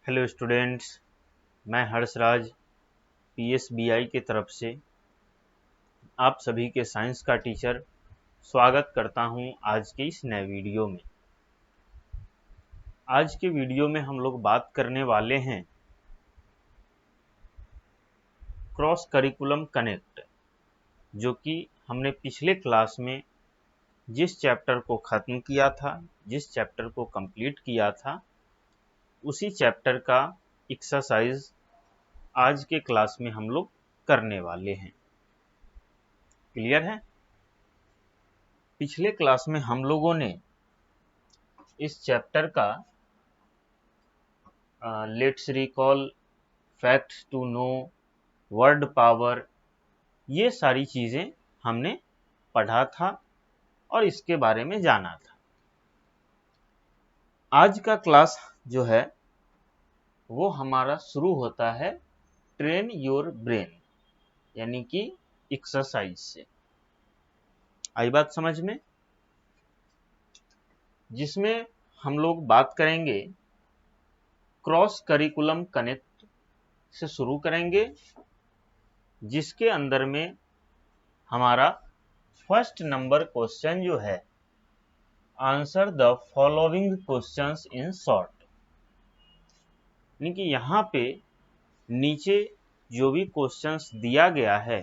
Hello students, मैं हर्षराज पीएसबीआई की तरफ से आप सभी के साइंस का टीचर स्वागत करता हूं आज के इस नए वीडियो में। आज के वीडियो में हम लोग बात करने वाले हैं क्रॉस करिकुलम कनेक्ट, जो कि हमने पिछले क्लास में जिस चैप्टर को ख़त्म किया था, जिस चैप्टर को कंप्लीट किया था, उसी चैप्टर का एक्सरसाइज आज के क्लास में हम लोग करने वाले हैं। क्लियर है? पिछले क्लास में हम लोगों ने इस चैप्टर का let's recall, facts to know, word power, ये सारी चीज़ें हमने पढ़ा था और इसके बारे में जाना था। आज का क्लास जो है वो हमारा शुरू होता है ट्रेन योर ब्रेन यानी कि एक्सरसाइज से। आई बात समझ में? जिसमें हम लोग बात करेंगे क्रॉस करिकुलम कनेक्ट से शुरू करेंगे, जिसके अंदर में हमारा फर्स्ट नंबर क्वेश्चन जो है, answer the following questions in short, यानी कि यहाँ पे नीचे जो भी क्वेश्चंस दिया गया है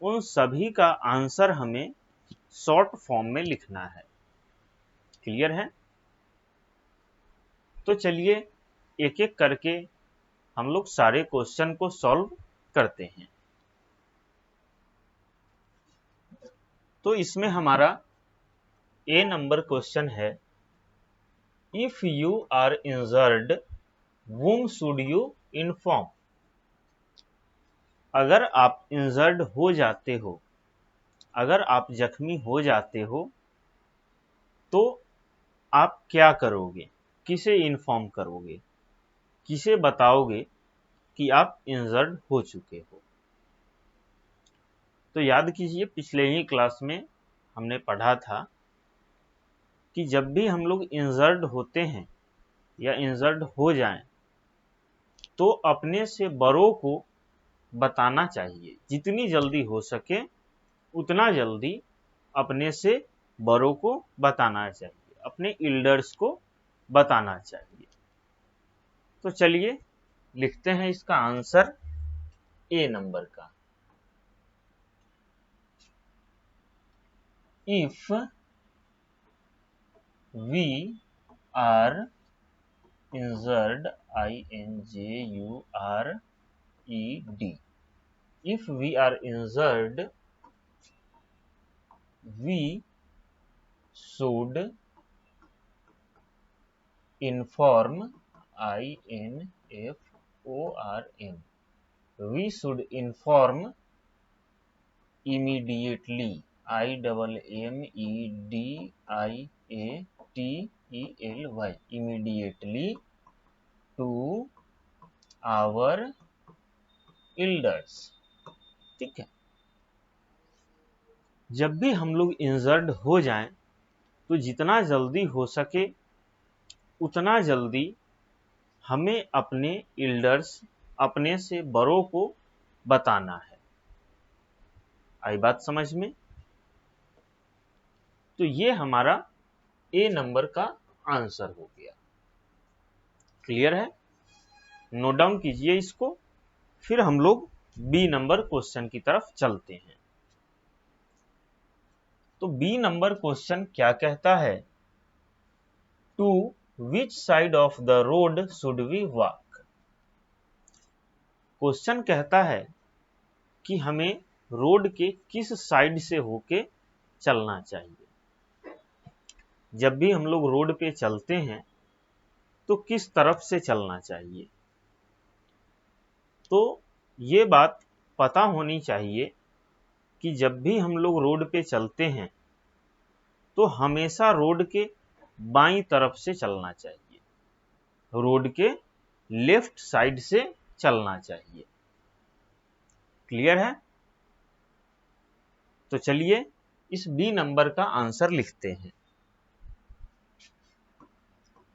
उन सभी का आंसर हमें शॉर्ट फॉर्म में लिखना है। क्लियर है? तो चलिए एक एक करके हम लोग सारे क्वेश्चन को सॉल्व करते हैं। तो इसमें हमारा ए नंबर क्वेश्चन है, if you are injured whom should you inform? अगर आप इंजर्ड हो जाते हो, अगर आप जख्मी हो जाते हो तो आप क्या करोगे, किसे इन्फॉर्म करोगे, किसे बताओगे कि आप इंजर्ड हो चुके हो। तो याद कीजिए, पिछले ही क्लास में हमने पढ़ा था कि जब भी हम लोग इंजर्ड होते हैं या इंजर्ड हो जाएं तो अपने से बड़ों को बताना चाहिए। जितनी जल्दी हो सके उतना जल्दी अपने से बड़ों को बताना चाहिए, अपने एल्डर्स को बताना चाहिए। तो चलिए लिखते हैं इसका आंसर ए नंबर का। If we are injured, INJURED, if we are injured we should inform, INFORM, we should inform immediately, IMMEDIATELY, immediately to our elders। ठीक है? जब भी हम लोग इंजर्ड हो जाएं तो जितना जल्दी हो सके उतना जल्दी हमें अपने एल्डर्स, अपने से बड़ों को बताना है। आई बात समझ में? तो ये हमारा ए नंबर का आंसर हो गया। क्लियर है? नोट डाउन कीजिए इसको, फिर हम लोग बी नंबर क्वेश्चन की तरफ चलते हैं। तो बी नंबर क्वेश्चन क्या कहता है, to which side of the road should we walk? Question कहता है कि हमें रोड के किस साइड से होके चलना चाहिए। जब भी हम लोग रोड पे चलते हैं तो किस तरफ से चलना चाहिए। तो ये बात पता होनी चाहिए कि जब भी हम लोग रोड पे चलते हैं तो हमेशा रोड के बाईं तरफ से चलना चाहिए, रोड के लेफ्ट साइड से चलना चाहिए। क्लियर है? तो चलिए इस बी नंबर का आंसर लिखते हैं।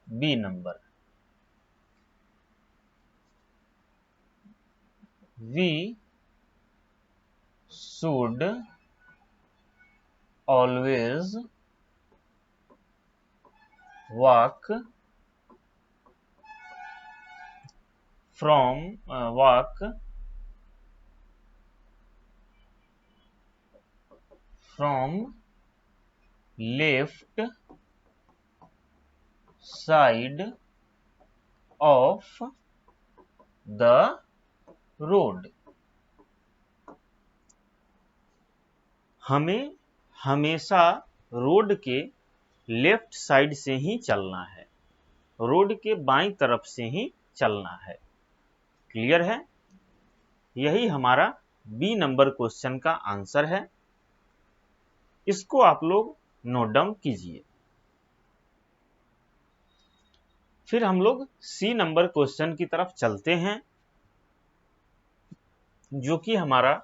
B number, we should always walk from left side of the road। हमें हमेशा रोड के लेफ्ट साइड से ही चलना है, रोड के बाईं तरफ से ही चलना है। क्लियर है? यही हमारा बी नंबर क्वेश्चन का आंसर है। इसको आप लोग नोट डाउन कीजिए। फिर हम लोग सी नंबर क्वेश्चन की तरफ चलते हैं, जो कि हमारा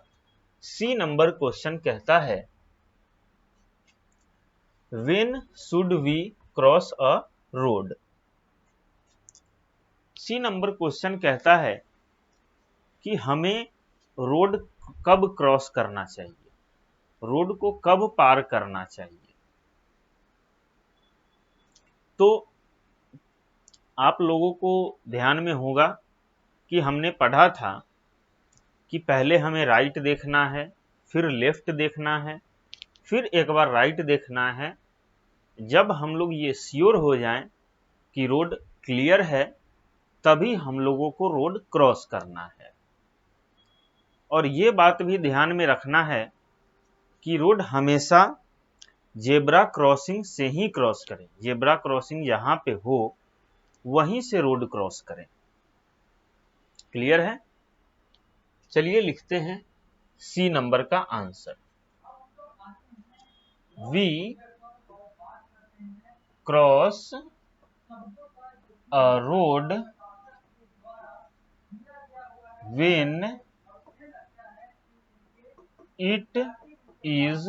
सी नंबर क्वेश्चन कहता है When should we cross a road? C number question कहता है कि हमें रोड कब क्रॉस करना चाहिए, रोड को कब पार करना चाहिए। तो आप लोगों को ध्यान में होगा कि हमने पढ़ा था कि पहले हमें राइट देखना है, फिर लेफ्ट देखना है, फिर एक बार राइट देखना है। जब हम लोग ये श्योर हो जाएं कि रोड क्लियर है, तभी हम लोगों को रोड क्रॉस करना है। और ये बात भी ध्यान में रखना है कि रोड हमेशा जेब्रा क्रॉसिंग से ही क्रॉस करें। जेब्रा क्रॉसिंग जहां पे हो वहीं से रोड क्रॉस करें। क्लियर है? चलिए लिखते हैं सी नंबर का answer. We cross a road when it is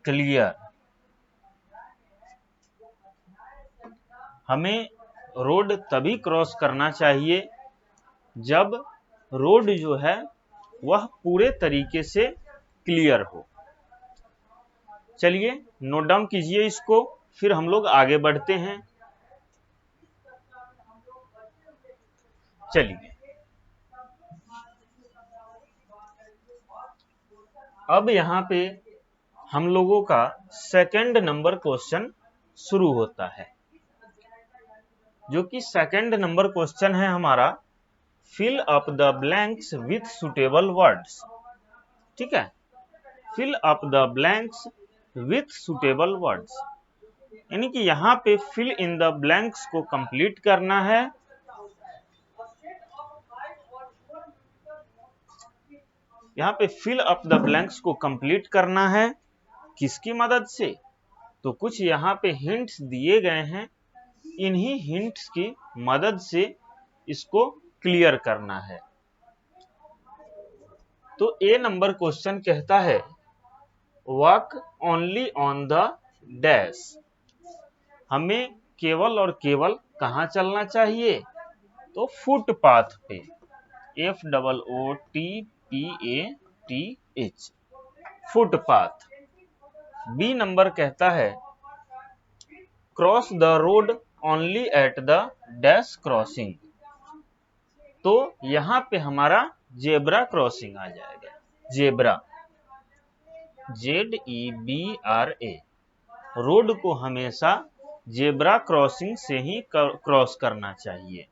clear। हमें रोड तभी क्रॉस करना चाहिए जब रोड जो है वह पूरे तरीके से क्लियर हो। चलिए नोट डाउन कीजिए इसको, फिर हम लोग आगे बढ़ते हैं। चलिए अब यहाँ पे हम लोगों का सेकंड नंबर क्वेश्चन शुरू होता है, जो कि सेकंड नंबर क्वेश्चन है हमारा fill up the blanks with suitable words. ठीक है, fill up the blanks with suitable words, यानी कि यहाँ पे फिल इन द ब्लैंक्स को कंप्लीट करना है। यहाँ पे फिल अप द ब्लैंक्स को कंप्लीट करना है किसकी मदद से? तो कुछ यहाँ पे हिंट्स दिए गए हैं, इन्हीं हिंट्स की मदद से इसको क्लियर करना है। तो ए नंबर क्वेश्चन कहता है walk only on the dash. हमें केवल और केवल कहाँ चलना चाहिए? तो फुटपाथ पे, FOOTPATH, फुटपाथ। बी नंबर कहता है cross the road only at the dash crossing. तो यहाँ पे हमारा जेब्रा क्रॉसिंग आ जाएगा। Zebra, ZEBRA। रोड को हमेशा जेब्रा क्रॉसिंग से ही क्रॉस करना चाहिए।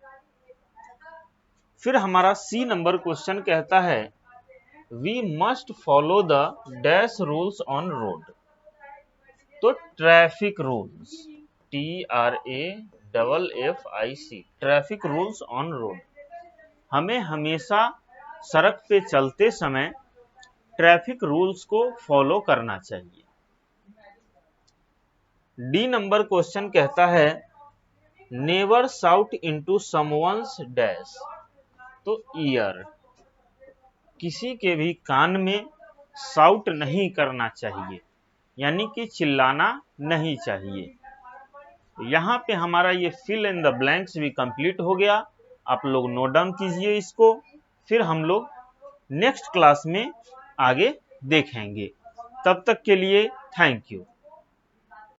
फिर हमारा सी नंबर क्वेश्चन कहता है we must follow the dash rules on road. तो traffic rules, TRAFFIC, traffic rules on road. हमें हमेशा सड़क पे चलते समय ट्रैफिक रूल्स को फॉलो करना चाहिए। डी नंबर क्वेश्चन कहता है never shout into someone's dash. तो ईयर, किसी के भी कान में शाउट नहीं करना चाहिए, यानी कि चिल्लाना नहीं चाहिए। यहाँ पे हमारा ये फिल इन द ब्लैंक्स भी कंप्लीट हो गया। आप लोग नोट डाउन कीजिए इसको, फिर हम लोग नेक्स्ट क्लास में आगे देखेंगे। तब तक के लिए थैंक यू।